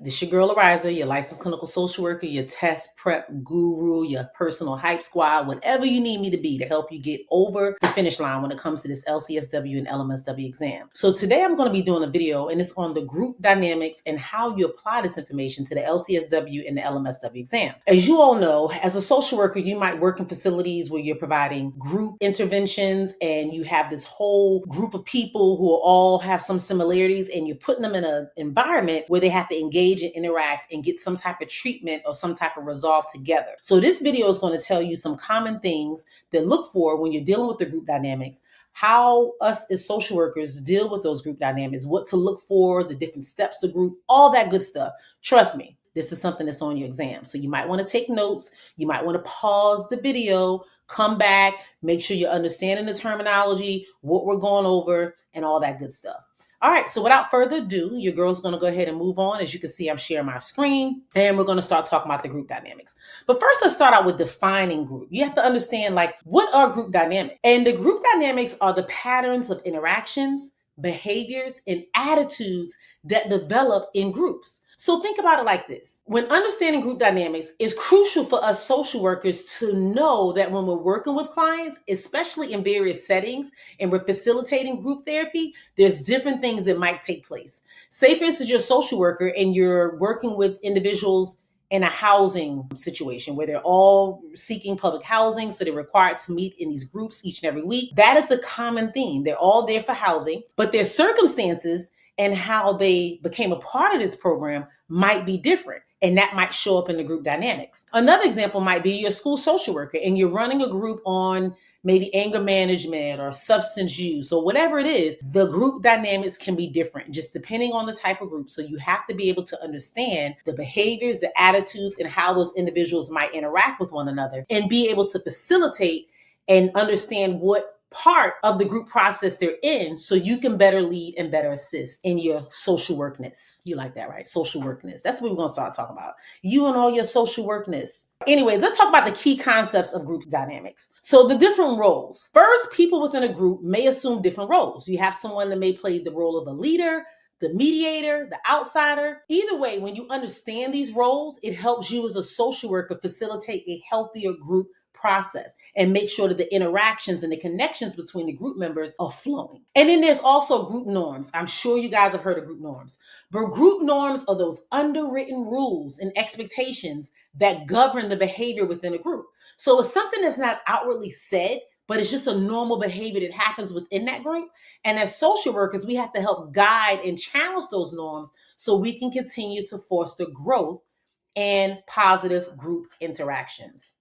This your girl Ariza, your licensed clinical social worker, your test prep guru, your personal hype squad, whatever you need me to be to help you get over the finish line when it comes to this LCSW and LMSW exam. So today I'm going to be doing a video, and it's on the group dynamics and how you apply this information to the LCSW and the LMSW exam. As you all know, as a social worker, you might work in facilities where you're providing group interventions and you have this whole group of people who all have some similarities, and you're putting them in an environment where they have to engage and interact and get some type of treatment or some type of resolve together. So this video is going to tell you some common things that look for when you're dealing with the group dynamics, how us as social workers deal with those group dynamics, what to look for, the different steps of group, all that good stuff. Trust me, this is something that's on your exam. So you might want to take notes. You might want to pause the video, come back, make sure you're understanding the terminology, what we're going over, and all that good stuff. All right, so without further ado, your girl's going to go ahead and move on. As you can see, I'm sharing my screen, and we're going to start talking about the group dynamics. But first, let's start out with defining group. You have to understand, what are group dynamics? And the group dynamics are the patterns of interactions, behaviors, and attitudes that develop in groups. So think about it like this. When understanding group dynamics, it's crucial for us social workers to know that when we're working with clients, especially in various settings, and we're facilitating group therapy, there's different things that might take place. Say, for instance, you're a social worker and you're working with individuals in a housing situation where they're all seeking public housing, so they're required to meet in these groups each and every week. That is a common theme. They're all there for housing, but their circumstances and how they became a part of this program might be different. And that might show up in the group dynamics. Another example might be you're a school social worker and you're running a group on maybe anger management or substance use or whatever it is. The group dynamics can be different just depending on the type of group. So you have to be able to understand the behaviors, the attitudes, and how those individuals might interact with one another and be able to facilitate and understand what part of the group process they're in, so you can better lead and better assist in your social workness. You like that, right? Social workness. That's what we're going to start talking about. You and all your social workness. Anyways, let's talk about the key concepts of group dynamics. So the different roles. First, people within a group may assume different roles. You have someone that may play the role of a leader, the mediator, the outsider. Either way, when you understand these roles, it helps you as a social worker facilitate a healthier group process and make sure that the interactions and the connections between the group members are flowing. And then there's also group norms. I'm sure you guys have heard of group norms, but group norms are those underwritten rules and expectations that govern the behavior within a group. So it's something that's not outwardly said, but it's just a normal behavior that happens within that group. And as social workers, we have to help guide and challenge those norms so we can continue to foster growth and positive group interactions.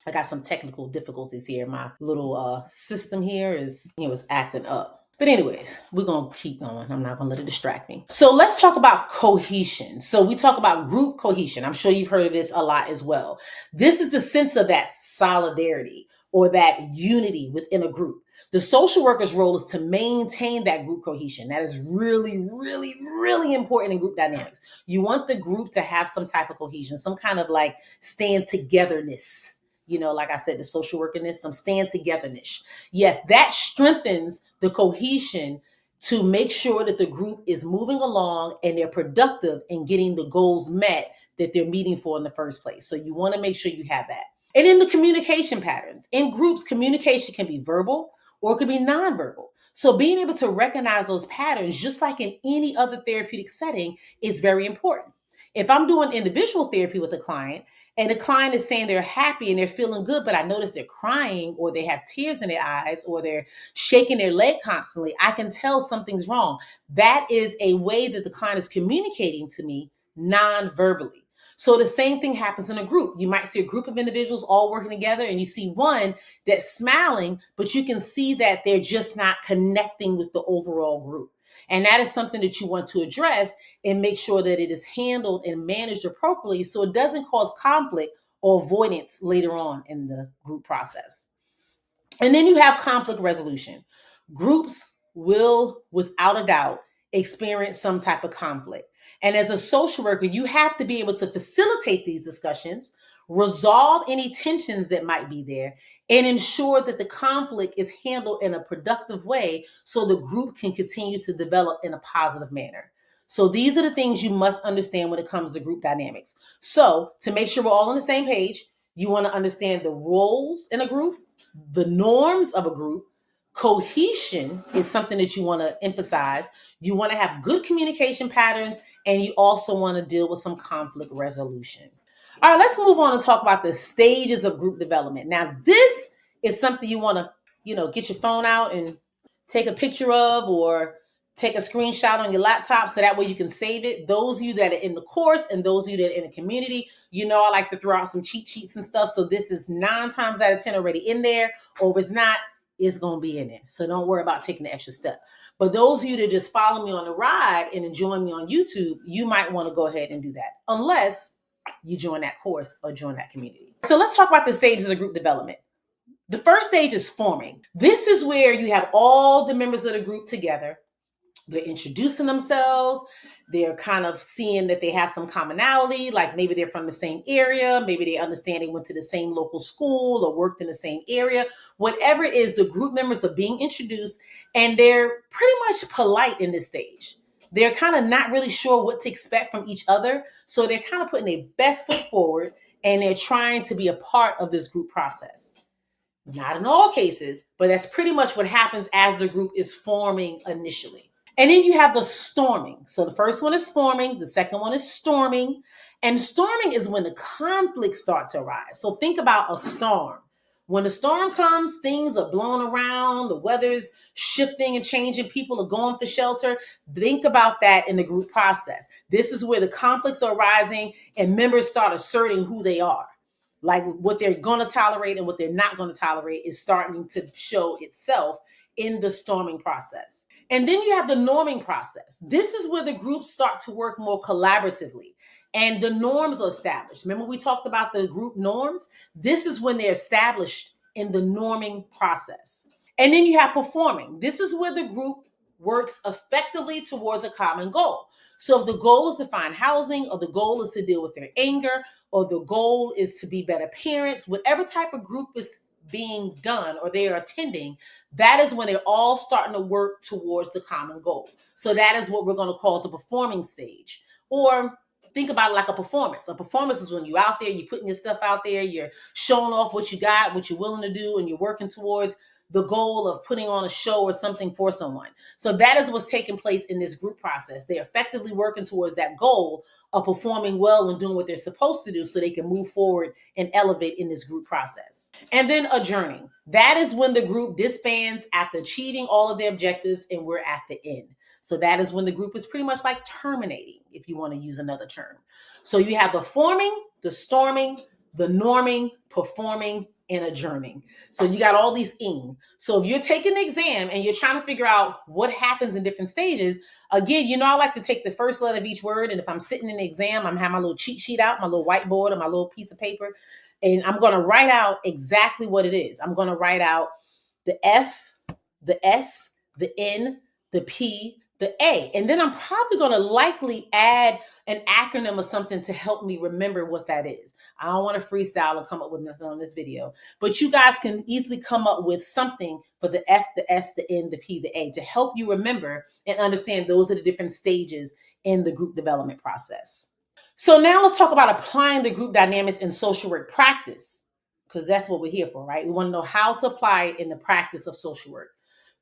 I got some technical difficulties here. My little system here is acting up. But anyways, we're going to keep going. I'm not going to let it distract me. So let's talk about cohesion. So we talk about group cohesion. I'm sure you've heard of this a lot as well. This is the sense of that solidarity or that unity within a group. The social worker's role is to maintain that group cohesion. That is really, really, really important in group dynamics. You want the group to have some type of cohesion, some kind of stand togetherness. Like I said, the social workerness, some stand togetherness. Yes, that strengthens the cohesion to make sure that the group is moving along and they're productive in getting the goals met that they're meeting for in the first place. So you want to make sure you have that. And in the communication patterns, in groups, communication can be verbal or it could be nonverbal. So being able to recognize those patterns, just like in any other therapeutic setting, is very important. If I'm doing individual therapy with a client and the client is saying they're happy and they're feeling good, but I notice they're crying or they have tears in their eyes or they're shaking their leg constantly, I can tell something's wrong. That is a way that the client is communicating to me non-verbally. So the same thing happens in a group. You might see a group of individuals all working together and you see one that's smiling, but you can see that they're just not connecting with the overall group. And that is something that you want to address and make sure that it is handled and managed appropriately so it doesn't cause conflict or avoidance later on in the group process. And then you have conflict resolution. Groups will, without a doubt, experience some type of conflict. And as a social worker, you have to be able to facilitate these discussions, resolve any tensions that might be there, and ensure that the conflict is handled in a productive way so the group can continue to develop in a positive manner. So these are the things you must understand when it comes to group dynamics. So to make sure we're all on the same page, you want to understand the roles in a group, the norms of a group. Cohesion is something that you want to emphasize. You want to have good communication patterns, and you also want to deal with some conflict resolution. All right, let's move on and talk about the stages of group development. Now, this is something you want to, get your phone out and take a picture of, or take a screenshot on your laptop so that way you can save it. Those of you that are in the course and those of you that are in the community, I like to throw out some cheat sheets and stuff. So this is 9 times out of 10 already in there, or if it's not, it's going to be in there. So don't worry about taking the extra step. But those of you that just follow me on the ride and enjoy me on YouTube, you might want to go ahead and do that, unless you join that course or join that community. So let's talk about the stages of group development. The first stage is forming. This is where you have all the members of the group together. They're introducing themselves. They're kind of seeing that they have some commonality, like maybe they're from the same area, maybe they understand they went to the same local school or worked in the same area. Whatever it is, the group members are being introduced, and they're pretty much polite in this stage. They're kind of not really sure what to expect from each other, so they're kind of putting their best foot forward, and they're trying to be a part of this group process. Not in all cases, but that's pretty much what happens as the group is forming initially. And then you have the storming. So the first one is forming, the second one is storming. And storming is when the conflicts start to arise. So think about a storm. When the storm comes, things are blowing around, the weather's shifting and changing, people are going for shelter. Think about that in the group process. This is where the conflicts are rising and members start asserting who they are. Like what they're going to tolerate and what they're not going to tolerate is starting to show itself in the storming process. And then you have the norming process. This is where the groups start to work more collaboratively and the norms are established. Remember we talked about the group norms? This is when they're established in the norming process. And then you have performing. This is where the group works effectively towards a common goal. So if the goal is to find housing, or the goal is to deal with their anger, or the goal is to be better parents, whatever type of group is being done or they are attending, that is when they're all starting to work towards the common goal. So that is what we're going to call the performing stage. Or think about it like a performance. A performance is when you're out there, you're putting your stuff out there, you're showing off what you got, what you're willing to do, and you're working towards the goal of putting on a show or something for someone. So that is what's taking place in this group process. They're effectively working towards that goal of performing well and doing what they're supposed to do so they can move forward and elevate in this group process. And then adjourning. That is when the group disbands after achieving all of their objectives and we're at the end. So that is when the group is pretty much like terminating, if you want to use another term. So you have the forming, the storming, the norming, performing, and adjourning. So you got all these ing. So if you're taking the exam and you're trying to figure out what happens in different stages, again, I like to take the first letter of each word. And if I'm sitting in the exam, I'm having my little cheat sheet out, my little whiteboard or my little piece of paper. And I'm going to write out exactly what it is. I'm going to write out the F, the S, the N, the P, the A. And then I'm probably going to likely add an acronym or something to help me remember what that is. I don't want to freestyle and come up with nothing on this video, but you guys can easily come up with something for the F, the S, the N, the P, the A to help you remember and understand those are the different stages in the group development process. So now let's talk about applying the group dynamics in social work practice, because that's what we're here for, right? We want to know how to apply it in the practice of social work.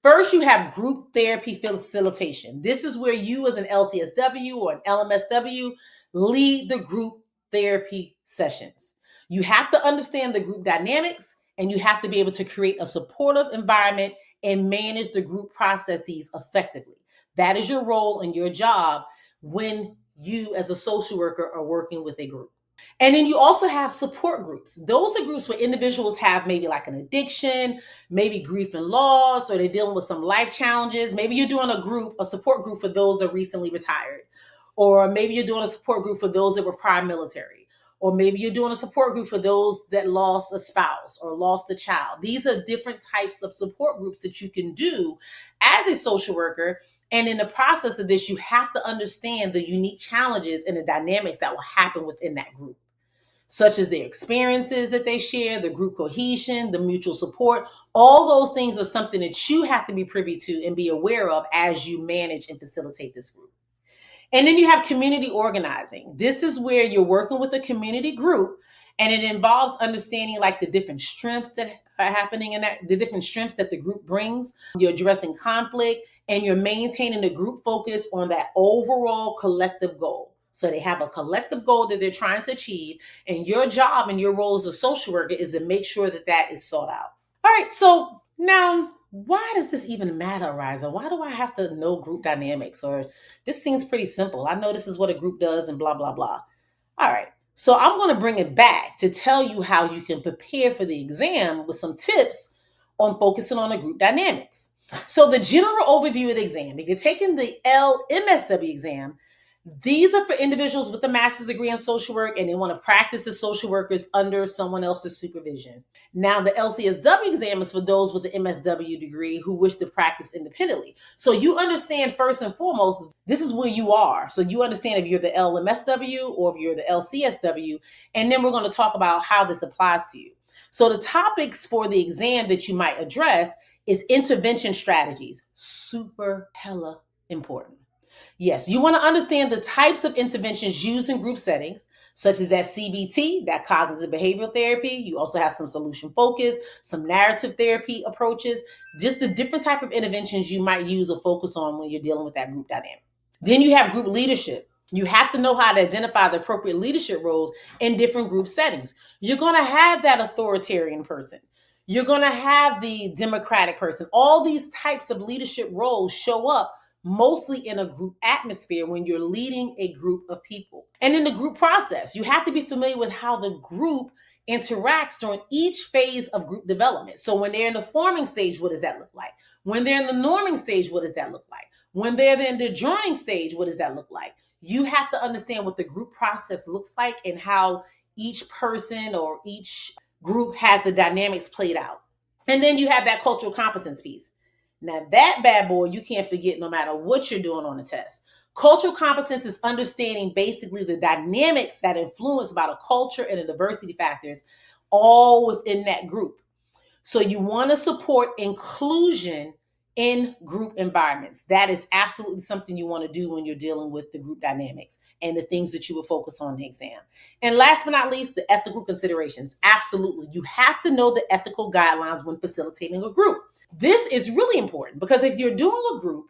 First, you have group therapy facilitation. This is where you as an LCSW or an LMSW lead the group therapy sessions. You have to understand the group dynamics and you have to be able to create a supportive environment and manage the group processes effectively. That is your role and your job when you as a social worker are working with a group. And then you also have support groups. Those are groups where individuals have maybe like an addiction, maybe grief and loss, or they're dealing with some life challenges. Maybe you're doing a support group for those that are recently retired. Or maybe you're doing a support group for those that were prior military. Or maybe you're doing a support group for those that lost a spouse or lost a child. These are different types of support groups that you can do as a social worker. And in the process of this, you have to understand the unique challenges and the dynamics that will happen within that group, such as their experiences that they share, the group cohesion, the mutual support. All those things are something that you have to be privy to and be aware of as you manage and facilitate this group. And then you have community organizing. This is where you're working with a community group, and it involves understanding like the different strengths that are happening in that, the different strengths that the group brings. You're addressing conflict, and you're maintaining the group focus on that overall collective goal. So they have a collective goal that they're trying to achieve, and your job and your role as a social worker is to make sure that that is sought out. All right, so now why does this even matter, Riza? Why do I have to know group dynamics? Or this seems pretty simple. I know this is what a group does and blah, blah, blah. All right, so I'm going to bring it back to tell you how you can prepare for the exam with some tips on focusing on the group dynamics. So the general overview of the exam, if you're taking the LMSW exam, these are for individuals with a master's degree in social work and they want to practice as social workers under someone else's supervision. Now, the LCSW exam is for those with the MSW degree who wish to practice independently. So you understand first and foremost, this is where you are. So you understand if you're the LMSW or if you're the LCSW, and then we're going to talk about how this applies to you. So the topics for the exam that you might address is intervention strategies. Super hella important. Yes, you want to understand the types of interventions used in group settings, such as that CBT, that cognitive behavioral therapy. You also have some solution focus, some narrative therapy approaches, just the different type of interventions you might use or focus on when you're dealing with that group dynamic. Then you have group leadership. You have to know how to identify the appropriate leadership roles in different group settings. You're going to have that authoritarian person. You're going to have the democratic person. All these types of leadership roles show up mostly in a group atmosphere when you're leading a group of people. And in the group process, you have to be familiar with how the group interacts during each phase of group development. So when they're in the forming stage, what does that look like? When they're in the norming stage, what does that look like? When they're in the joining stage, what does that look like? You have to understand what the group process looks like and how each person or each group has the dynamics played out. And then you have that cultural competence piece. Now, that bad boy, you can't forget no matter what you're doing on the test. Cultural competence is understanding basically the dynamics that influence about a culture and the diversity factors all within that group. So you want to support inclusion in group environments. That is absolutely something you want to do when you're dealing with the group dynamics and the things that you will focus on in the exam. And last but not least, the ethical considerations. Absolutely. You have to know the ethical guidelines when facilitating a group. This is really important because if you're doing a group,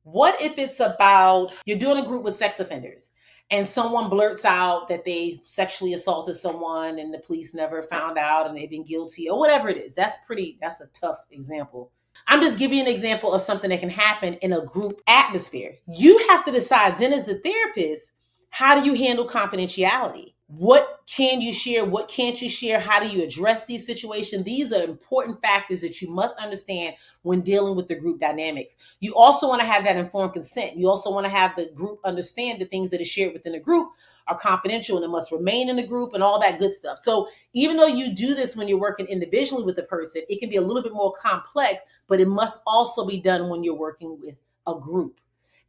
what if it's about you're doing a group with sex offenders and someone blurts out that they sexually assaulted someone and the police never found out and they've been guilty or whatever it is? That's a tough example. I'm just giving you an example of something that can happen in a group atmosphere. You have to decide then as a therapist, how do you handle confidentiality? What can you share? What can't you share? How do you address these situations? These are important factors that you must understand when dealing with the group dynamics. You also want to have that informed consent. You also want to have the group understand the things that are shared within the group are confidential and it must remain in the group and all that good stuff. So even though you do this when you're working individually with a person, it can be a little bit more complex, but it must also be done when you're working with a group.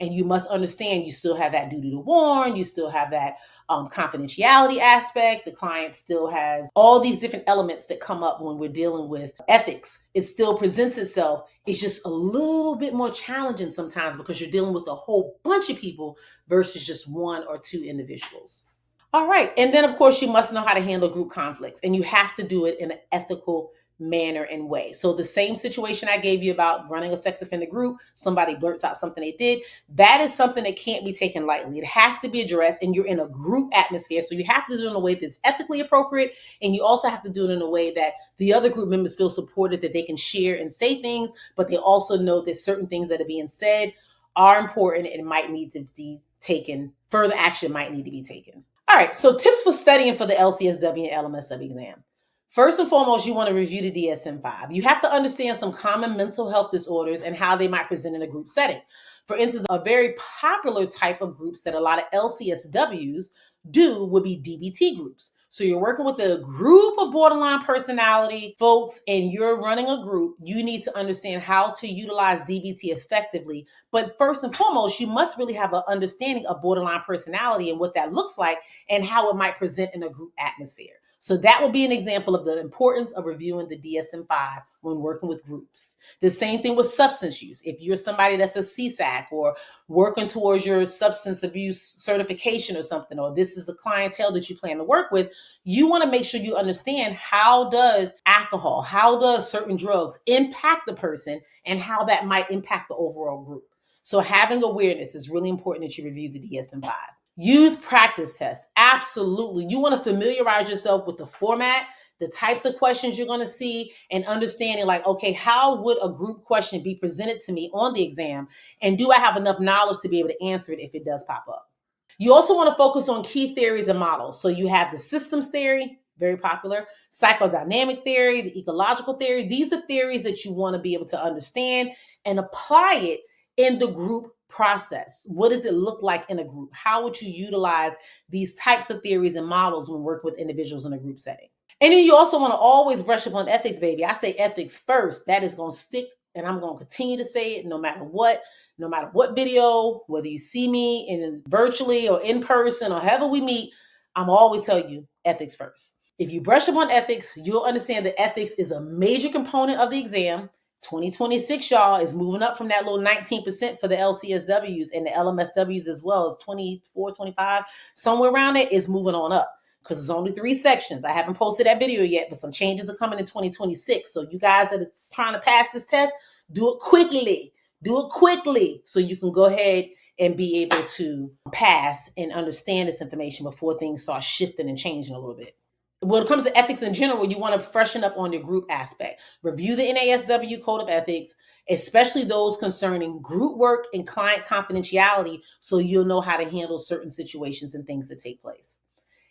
And you must understand you still have that duty to warn, you still have that confidentiality aspect. The client still has all these different elements that come up when we're dealing with ethics. It still presents itself. It's just a little bit more challenging sometimes because you're dealing with a whole bunch of people versus just one or two individuals. All right. And then, of course, you must know how to handle group conflicts, and you have to do it in an ethical manner and way. So the same situation I gave you about running a sex offender group, somebody blurts out something they did, that is something that can't be taken lightly. It has to be addressed, and you're in a group atmosphere. So you have to do it in a way that's ethically appropriate, and you also have to do it in a way that the other group members feel supported, that they can share and say things, but they also know that certain things that are being said are important and might need to be taken, further action might need to be taken. All right, so tips for studying for the LCSW and LMSW exam. First and foremost, you want to review the DSM-5. You have to understand some common mental health disorders and how they might present in a group setting. For instance, a very popular type of groups that a lot of LCSWs do would be DBT groups. So you're working with a group of borderline personality folks and you're running a group. You need to understand how to utilize DBT effectively. But first and foremost, you must really have an understanding of borderline personality and what that looks like and how it might present in a group atmosphere. So that will be an example of the importance of reviewing the DSM-5 when working with groups. The same thing with substance use. If you're somebody that's a CSAC or working towards your substance abuse certification or something, or this is a clientele that you plan to work with, you want to make sure you understand how does alcohol, how does certain drugs impact the person, and how that might impact the overall group. So having awareness is really important that you review the DSM-5. Use practice tests. Absolutely. You want to familiarize yourself with the format, the types of questions you're going to see, and understanding like, okay, how would a group question be presented to me on the exam? And do I have enough knowledge to be able to answer it if it does pop up? You also want to focus on key theories and models. So you have the systems theory, very popular, psychodynamic theory, the ecological theory. These are theories that you want to be able to understand and apply it in the group process. What does it look like in a group? How would you utilize these types of theories and models when working with individuals in a group setting? And then you also want to always brush up on ethics, baby. I say ethics first. That is going to stick, and I'm going to continue to say it no matter what video, whether you see me in virtually or in person or however we meet, I'm always tell you ethics first. If you brush up on ethics, you'll understand that ethics is a major component of the exam. 2026, y'all, is moving up from that little 19% for the LCSWs and the LMSWs as well as 24, 25, somewhere around there is moving on up because there's only 3 sections. I haven't posted that video yet, but some changes are coming in 2026. So you guys that are trying to pass this test, do it quickly. Do it quickly so you can go ahead and be able to pass and understand this information before things start shifting and changing a little bit. When it comes to ethics in general, you want to freshen up on your group aspect. Review the NASW Code of Ethics, especially those concerning group work and client confidentiality, so you'll know how to handle certain situations and things that take place.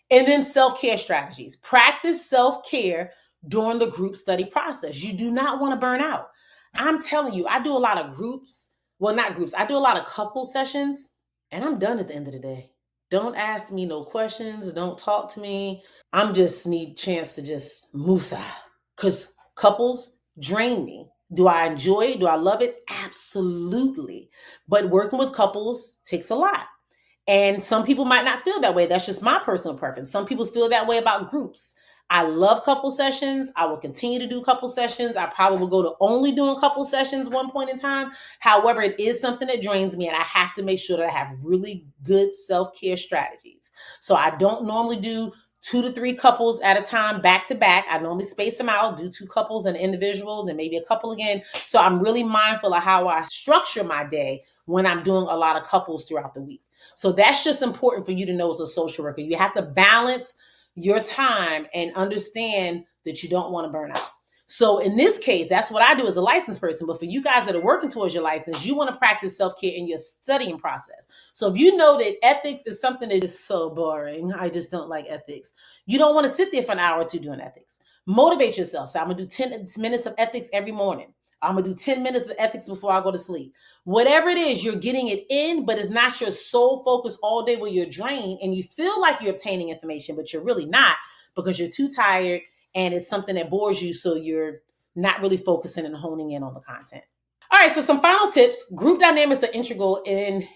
And then self-care strategies. Practice self-care during the group study process. You do not want to burn out. I'm telling you, I do a lot of groups. Well, not groups. I do a lot of couple sessions, and I'm done at the end of the day. Don't ask me no questions. Don't talk to me. I'm just need chance to just musa. Because couples drain me. Do I enjoy it? Do I love it? Absolutely. But working with couples takes a lot. And some people might not feel that way. That's just my personal preference. Some people feel that way about groups. I love couple sessions. I will continue to do couple sessions. I probably will go to only doing couple sessions one point in time. However, it is something that drains me, and I have to make sure that I have really good self-care strategies. So I don't normally do 2 to 3 couples at a time back to back. I normally space them out, do 2 couples and an individual, then maybe a couple again. So I'm really mindful of how I structure my day when I'm doing a lot of couples throughout the week. So that's just important for you to know as a social worker. You have to balance your time and understand that you don't want to burn out. So in this case, that's what I do as a licensed person. But for you guys that are working towards your license, you want to practice self-care in your studying process. So if you know that ethics is something that is so boring, I just don't like ethics, you don't want to sit there for an hour or 2 doing ethics. Motivate yourself. So I'm going to do 10 minutes of ethics every morning. I'm going to do 10 minutes of ethics before I go to sleep. Whatever it is, you're getting it in, but it's not your sole focus all day where you're drained and you feel like you're obtaining information, but you're really not because you're too tired and it's something that bores you. So you're not really focusing and honing in on the content. All right, so some final tips. Group dynamics are integral in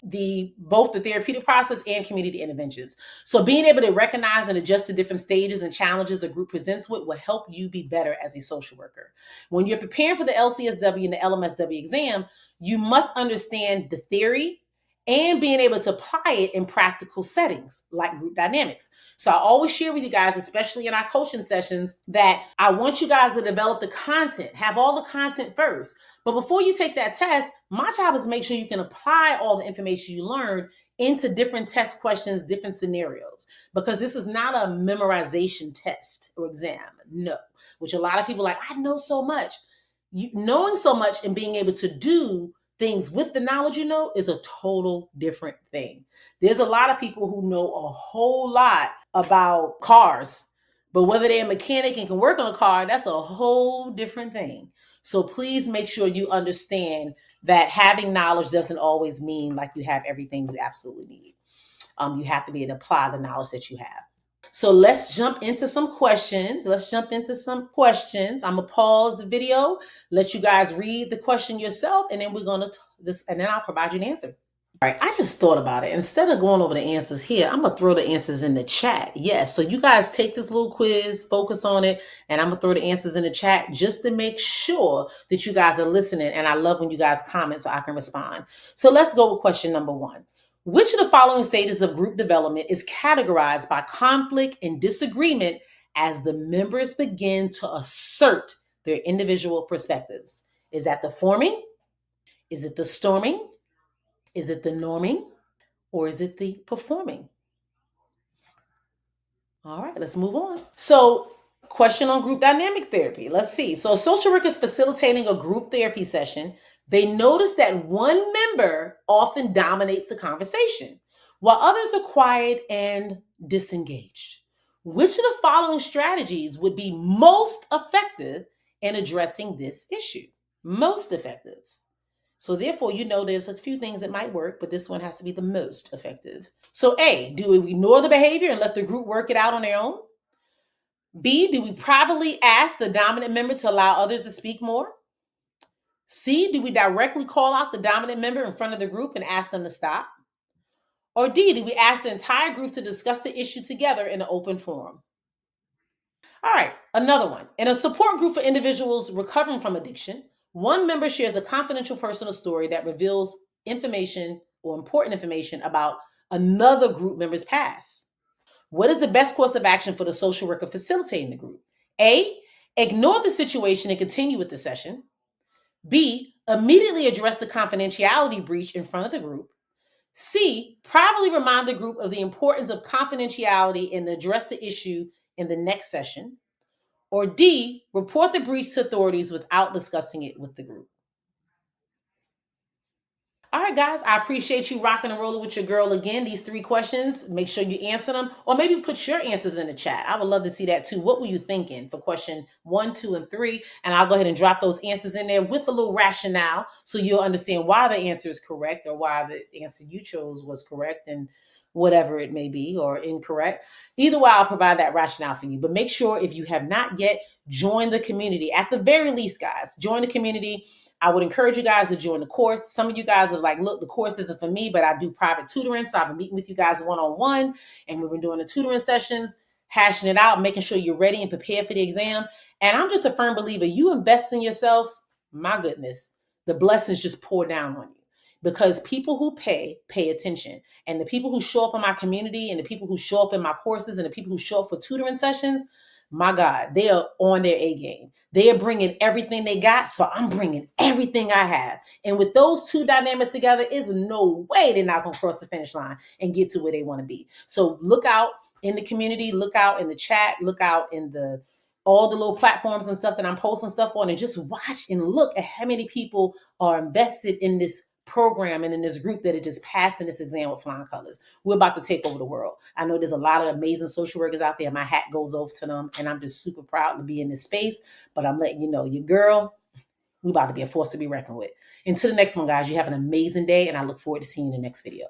both the therapeutic process and community interventions. So being able to recognize and adjust the different stages and challenges a group presents with will help you be better as a social worker. When you're preparing for the LCSW and the LMSW exam, you must understand the theory and being able to apply it in practical settings like group dynamics. So I always share with you guys, especially in our coaching sessions, that I want you guys to develop the content, have all the content first. But before you take that test, my job is to make sure you can apply all the information you learned into different test questions, different scenarios, because this is not a memorization test or exam, no, which a lot of people are like, I know so much. Knowing so much and being able to do things with the knowledge you know is a total different thing. There's a lot of people who know a whole lot about cars, but whether they're a mechanic and can work on a car, that's a whole different thing. So please make sure you understand that having knowledge doesn't always mean like you have everything you absolutely need. You have to be able to apply the knowledge that you have. So let's jump into some questions. I'm going to pause the video, let you guys read the question yourself, and then and then I'll provide you an answer. All right, I just thought about it. Instead of going over the answers here, I'm going to throw the answers in the chat. Yes, so you guys take this little quiz, focus on it, and I'm going to throw the answers in the chat just to make sure that you guys are listening. And I love when you guys comment so I can respond. So let's go with question number 1. Which of the following stages of group development is categorized by conflict and disagreement as the members begin to assert their individual perspectives? Is that the forming? Is it the storming? Is it the norming? Or is it the performing? All right, let's move on. So, question on group dynamic therapy. Let's see. So, a social worker is facilitating a group therapy session. They notice that one member often dominates the conversation, while others are quiet and disengaged. Which of the following strategies would be most effective in addressing this issue? Most effective. So therefore, there's a few things that might work, but this one has to be the most effective. So A, do we ignore the behavior and let the group work it out on their own? B, do we privately ask the dominant member to allow others to speak more? C, do we directly call out the dominant member in front of the group and ask them to stop? Or D, do we ask the entire group to discuss the issue together in an open forum? All right, another one. In a support group for individuals recovering from addiction, one member shares a confidential personal story that reveals information or important information about another group member's past. What is the best course of action for the social worker facilitating the group? A, ignore the situation and continue with the session. B, immediately address the confidentiality breach in front of the group. C, privately remind the group of the importance of confidentiality and address the issue in the next session. Or D, report the breach to authorities without discussing it with the group. All right, guys, I appreciate you rocking and rolling with your girl again. These 3 questions, make sure you answer them, or maybe put your answers in the chat. I would love to see that too. What were you thinking for question 1, 2, and 3? And I'll go ahead and drop those answers in there with a little rationale so you'll understand why the answer is correct or why the answer you chose was correct and whatever it may be or incorrect. Either way, I'll provide that rationale for you. But make sure if you have not yet, join the community. At the very least, guys, join the community. I would encourage you guys to join the course. Some of you guys are like, look, the course isn't for me, but I do private tutoring. So I've been meeting with you guys one-on-one, and we've been doing the tutoring sessions, hashing it out, making sure you're ready and prepared for the exam. And I'm just a firm believer, you invest in yourself, my goodness, the blessings just pour down on you. Because people who pay attention. And the people who show up in my community and the people who show up in my courses and the people who show up for tutoring sessions, my God, they are on their A game. They are bringing everything they got, so I'm bringing everything I have. And with those two dynamics together, there's no way they're not going to cross the finish line and get to where they want to be. So look out in the community, look out in the chat, look out in all the little platforms and stuff that I'm posting stuff on, and just watch and look at how many people are invested in this program and in this group that are just passing this exam with flying colors. We're about to take over the world. I know there's a lot of amazing social workers out there. My hat goes off to them, and I'm just super proud to be in this space. But I'm letting you know, your girl, we about to be a force to be reckoned with. Until the next one, guys, you have an amazing day, and I look forward to seeing you in the next video.